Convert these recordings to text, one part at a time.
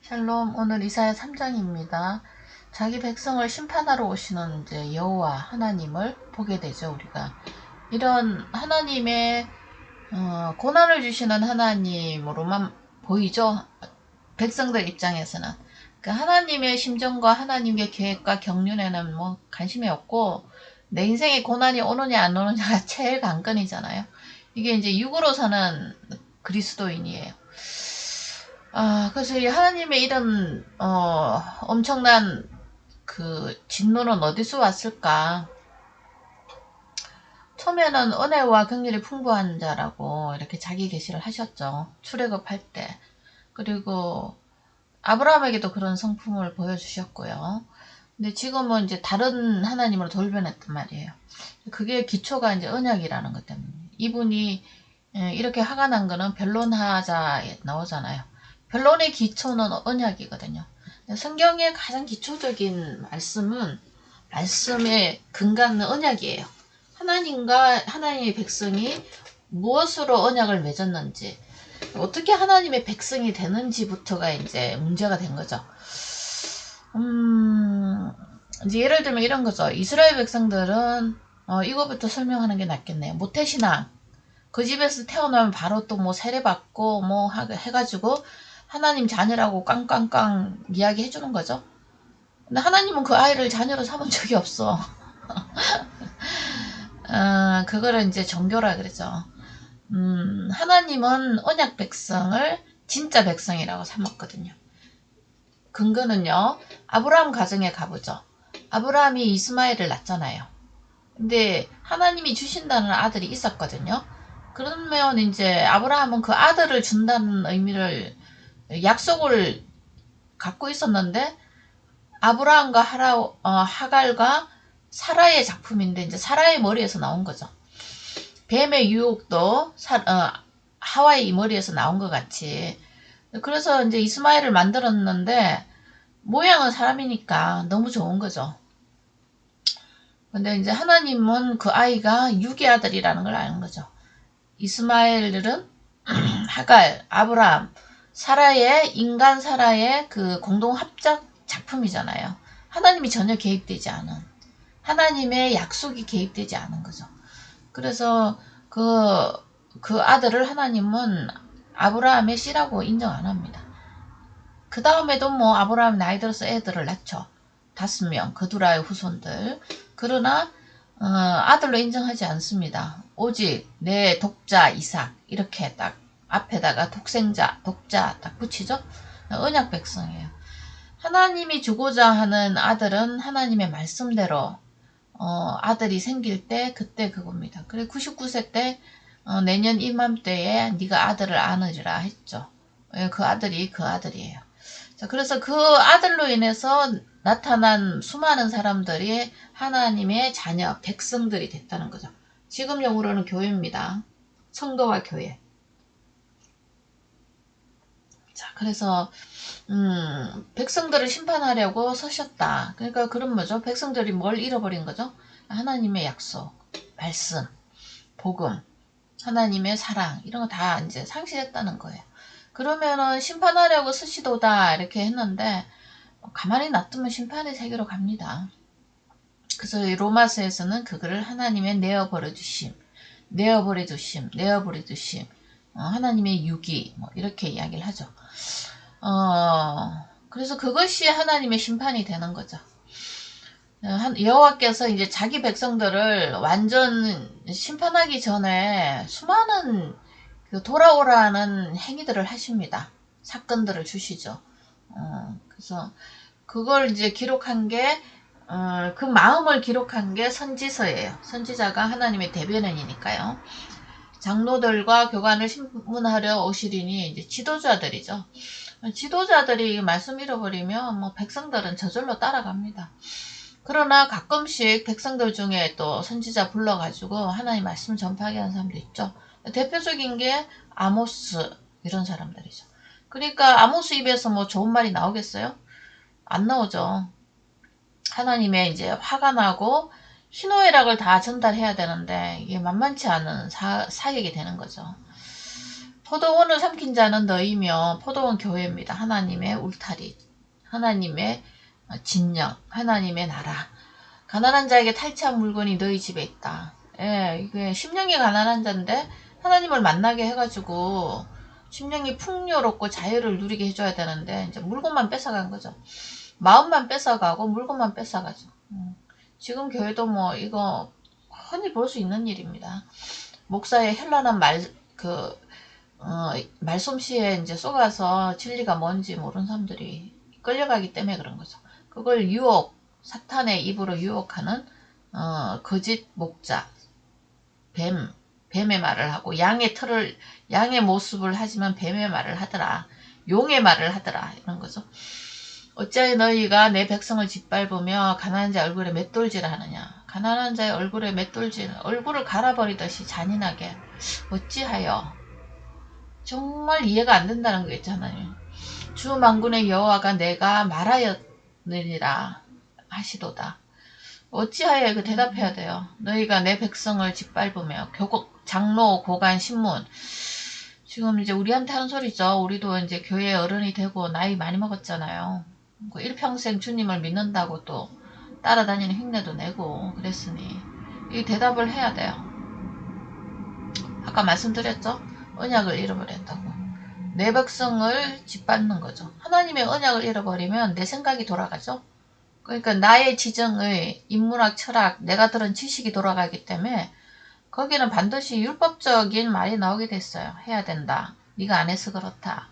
샬롬, 오늘 이사야 3장입니다. 자기 백성을 심판하러 오시는 이제 여호와 하나님을 보게 되죠, 우리가. 이런 하나님의 고난을 주시는 하나님으로만 보이죠. 백성들 입장에서는. 그 하나님의 심정과 하나님의 계획과 경륜에는 뭐 관심이 없고 내 인생에 고난이 오느냐 안 오느냐가 제일 관건이잖아요. 이게 이제 육으로 사는 그리스도인이에요. 그래서 이 하나님의 이런 엄청난 그 진노는 어디서 왔을까? 처음에는 은혜와 긍휼이 풍부한 자라고 이렇게 자기 계시를 하셨죠. 출애굽할 때. 그리고 아브라함에게도 그런 성품을 보여주셨고요. 근데 지금은 이제 다른 하나님으로 돌변했단 말이에요. 그게 기초가 이제 언약이라는 것 때문에. 이분이 이렇게 화가 난 거는 변론하자에 나오잖아요. 변론의 기초는 언약이거든요. 성경의 가장 기초적인 말씀의 근간은 언약이에요. 하나님과 하나님의 백성이 무엇으로 언약을 맺었는지, 어떻게 하나님의 백성이 되는지부터가 이제 문제가 된 거죠. 이제 예를 들면 이런 거죠. 이스라엘 백성들은 이거부터 설명하는 게 낫겠네요. 모태신앙. 그 집에서 태어나면 바로 또 뭐 세례받고 뭐 해가지고 하나님 자녀라고 깡깡깡 이야기 해주는 거죠. 근데 하나님은 그 아이를 자녀로 삼은 적이 없어. 그거를 이제 종교라 그러죠. 하나님은 언약 백성을 진짜 백성이라고 삼았거든요. 근거는요, 아브라함 가정에 가보죠. 아브라함이 이스마엘을 낳잖아요. 근데 하나님이 주신다는 아들이 있었거든요. 그러면 이제 아브라함은 그 아들을 준다는 의미를 약속을 갖고 있었는데 아브라함과 하갈과 사라의 작품인데 이제 사라의 머리에서 나온 거죠. 뱀의 유혹도 하와의 머리에서 나온 것 같이. 그래서 이제 이스마엘을 만들었는데 모양은 사람이니까 너무 좋은 거죠. 근데 이제 하나님은 그 아이가 육의 아들이라는 걸 아는 거죠. 이스마엘은 하갈, 아브라함, 인간 사라의 그 공동 합작 작품이잖아요. 하나님이 전혀 개입되지 않은, 하나님의 약속이 개입되지 않은 거죠. 그래서 그 아들을 하나님은 아브라함의 씨라고 인정 안 합니다. 그 다음에도 뭐 아브라함 나이 들어서 애들을 낳죠. 5명, 그두라의 후손들. 그러나 아들로 인정하지 않습니다. 오직 내 독자 이삭 이렇게 딱 앞에다가 독생자, 독자 딱 붙이죠. 언약 백성이에요. 하나님이 주고자 하는 아들은 하나님의 말씀대로 아들이 생길 때 그때 그겁니다. 그래 99세 때 내년 이맘때에 네가 아들을 안으리라 했죠. 그 아들이 그 아들이에요. 자, 그래서 그 아들로 인해서 나타난 수많은 사람들이 하나님의 자녀, 백성들이 됐다는 거죠. 지금 용어로는 교회입니다. 성도와 교회. 자, 그래서 백성들을 심판하려고 서셨다. 그러니까 그런 뭐죠? 백성들이 뭘 잃어버린 거죠? 하나님의 약속, 말씀, 복음, 하나님의 사랑 이런 거 다 이제 상실했다는 거예요. 그러면은 심판하려고 쓰시도다 이렇게 했는데 가만히 놔두면 심판의 세계로 갑니다. 그래서 로마서에서는 그거를 하나님의 내어버려 두심, 하나님의 유기 뭐 이렇게 이야기를 하죠. 그래서 그것이 하나님의 심판이 되는 거죠. 여호와께서 이제 자기 백성들을 완전 심판하기 전에 수많은 돌아오라는 행위들을 하십니다. 사건들을 주시죠. 그래서 그걸 이제 기록한 게, 그 마음을 기록한 게 선지서예요. 선지자가 하나님의 대변인이니까요. 장로들과 교관을 신문하려 오시리니 이제 지도자들이죠. 지도자들이 말씀 잃어버리면 뭐 백성들은 저절로 따라갑니다. 그러나 가끔씩 백성들 중에 또 선지자 불러가지고 하나님 말씀 전파하게 하는 사람도 있죠. 대표적인 게 아모스 이런 사람들이죠. 그러니까 아모스 입에서 뭐 좋은 말이 나오겠어요? 안 나오죠. 하나님의 이제 화가 나고 희노애락을 다 전달해야 되는데 이게 만만치 않은 사역이 되는 거죠. 포도원을 삼킨 자는 너희며 포도원 교회입니다. 하나님의 울타리, 하나님의 진영, 하나님의 나라. 가난한 자에게 탈취한 물건이 너희 집에 있다. 예, 이게 심령이 가난한 자인데 하나님을 만나게 해가지고 심령이 풍요롭고 자유를 누리게 해줘야 되는데 이제 물건만 뺏어간 거죠. 마음만 뺏어가고 물건만 뺏어가죠. 지금 교회도 뭐 이거 흔히 볼 수 있는 일입니다. 목사의 현란한 말솜씨에 이제 쏘가서 진리가 뭔지 모르는 사람들이 끌려가기 때문에 그런 거죠. 그걸 사탄의 입으로 유혹하는 거짓 목자, 뱀의 말을 하고 양의 모습을 하지만 뱀의 말을 하더라. 용의 말을 하더라. 이런 거죠. 어찌하여 너희가 내 백성을 짓밟으며 가난한 자의 얼굴에 맷돌질을 하느냐. 가난한 자의 얼굴에 맷돌질, 얼굴을 갈아버리듯이 잔인하게. 어찌하여. 정말 이해가 안 된다는 거겠죠, 하나님. 주 만군의 여호와가 내가 말하였느니라 하시도다. 어찌하여 그 대답해야 돼요. 너희가 내 백성을 짓밟으며 장로, 고관, 신문. 지금 이제 우리한테 하는 소리죠. 우리도 이제 교회 어른이 되고 나이 많이 먹었잖아요. 일평생 주님을 믿는다고 또 따라다니는 흉내도 내고 그랬으니 이 대답을 해야 돼요. 아까 말씀드렸죠? 언약을 잃어버렸다고. 내 백성을 짓밟는 거죠. 하나님의 언약을 잃어버리면 내 생각이 돌아가죠. 그러니까 나의 지정의 인문학, 철학, 내가 들은 지식이 돌아가기 때문에 거기는 반드시 율법적인 말이 나오게 됐어요. 해야 된다. 네가 안 해서 그렇다.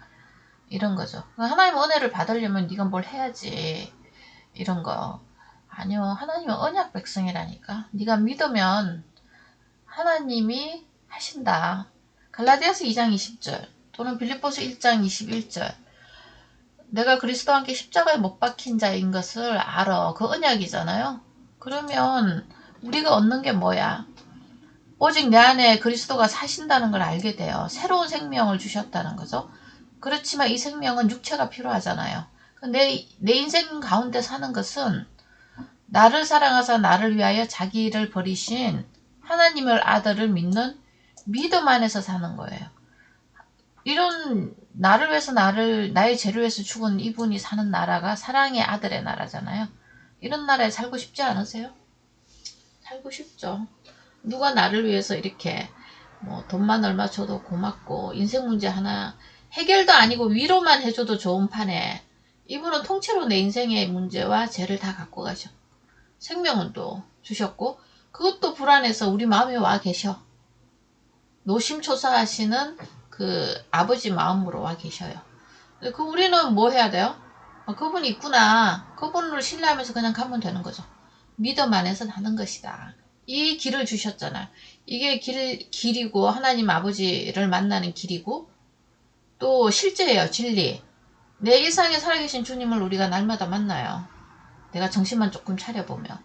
이런 거죠. 하나님의 은혜를 받으려면 네가 뭘 해야지. 이런 거. 아니요. 하나님은 언약 백성이라니까. 네가 믿으면 하나님이 하신다. 갈라디아서 2장 20절 또는 빌립보서 1장 21절 내가 그리스도와 함께 십자가에 못 박힌 자인 것을 알아. 그 언약이잖아요. 그러면 우리가 얻는 게 뭐야? 오직 내 안에 그리스도가 사신다는 걸 알게 돼요. 새로운 생명을 주셨다는 거죠. 그렇지만 이 생명은 육체가 필요하잖아요. 내 인생 가운데 사는 것은 나를 사랑하사 나를 위하여 자기를 버리신 하나님을 아들을 믿는 믿음 안에서 사는 거예요. 이런 나를 위해서 나의 죄를 위해서 죽은 이분이 사는 나라가 사랑의 아들의 나라잖아요. 이런 나라에 살고 싶지 않으세요? 살고 싶죠. 누가 나를 위해서 이렇게 뭐 돈만 얼마 줘도 고맙고 인생 문제 하나 해결도 아니고 위로만 해줘도 좋은 판에 이분은 통째로 내 인생의 문제와 죄를 다 갖고 가셔. 생명은 또 주셨고 그것도 불안해서 우리 마음에 와 계셔. 노심초사하시는 그 아버지 마음으로 와 계셔요. 그 우리는 뭐 해야 돼요? 그분이 있구나. 그분을 신뢰하면서 그냥 가면 되는 거죠. 믿음 안에서 하는 것이다. 이 길을 주셨잖아요. 이게 길이고 하나님 아버지를 만나는 길이고 또 실제예요. 진리. 내 일상에 살아계신 주님을 우리가 날마다 만나요. 내가 정신만 조금 차려보면.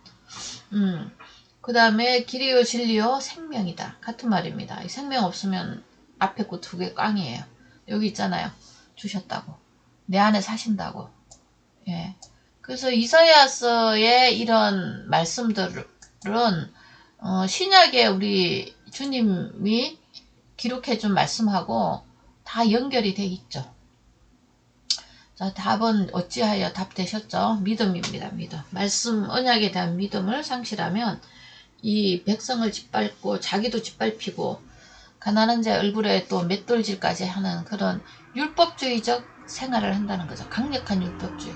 그 다음에 길이요 진리요 생명이다. 같은 말입니다. 이 생명 없으면 앞에 거 두 개 꽝이에요. 여기 있잖아요. 주셨다고. 내 안에 사신다고. 예. 그래서 이사야서의 이런 말씀들은 신약에 우리 주님이 기록해준 말씀하고 다 연결이 돼 있죠. 자, 답은 어찌하여 답되셨죠? 믿음입니다. 믿음. 말씀 언약에 대한 믿음을 상실하면 이 백성을 짓밟고 자기도 짓밟히고 가난한 자의 얼굴에 또 맷돌질까지 하는 그런 율법주의적 생활을 한다는 거죠. 강력한 율법주의.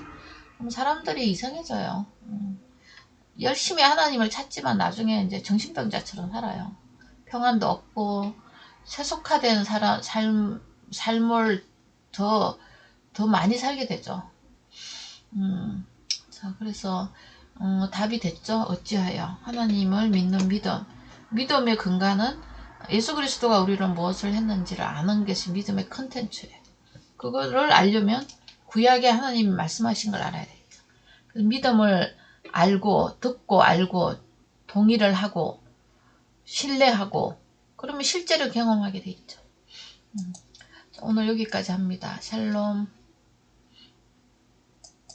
그럼 사람들이 이상해져요. 열심히 하나님을 찾지만 나중에 이제 정신병자처럼 살아요. 평안도 없고 세속화된 삶을 더 많이 살게 되죠. 자, 그래서 답이 됐죠. 어찌하여 하나님을 믿는 믿음. 믿음의 근간은 예수 그리스도가 우리를 무엇을 했는지를 아는 것이 믿음의 컨텐츠예요. 그거를 알려면 구약에 하나님이 말씀하신 걸 알아야 돼요. 믿음을 알고 듣고 알고 동의를 하고 신뢰하고 그러면 실제로 경험하게 돼 있죠. 오늘 여기까지 합니다. 샬롬.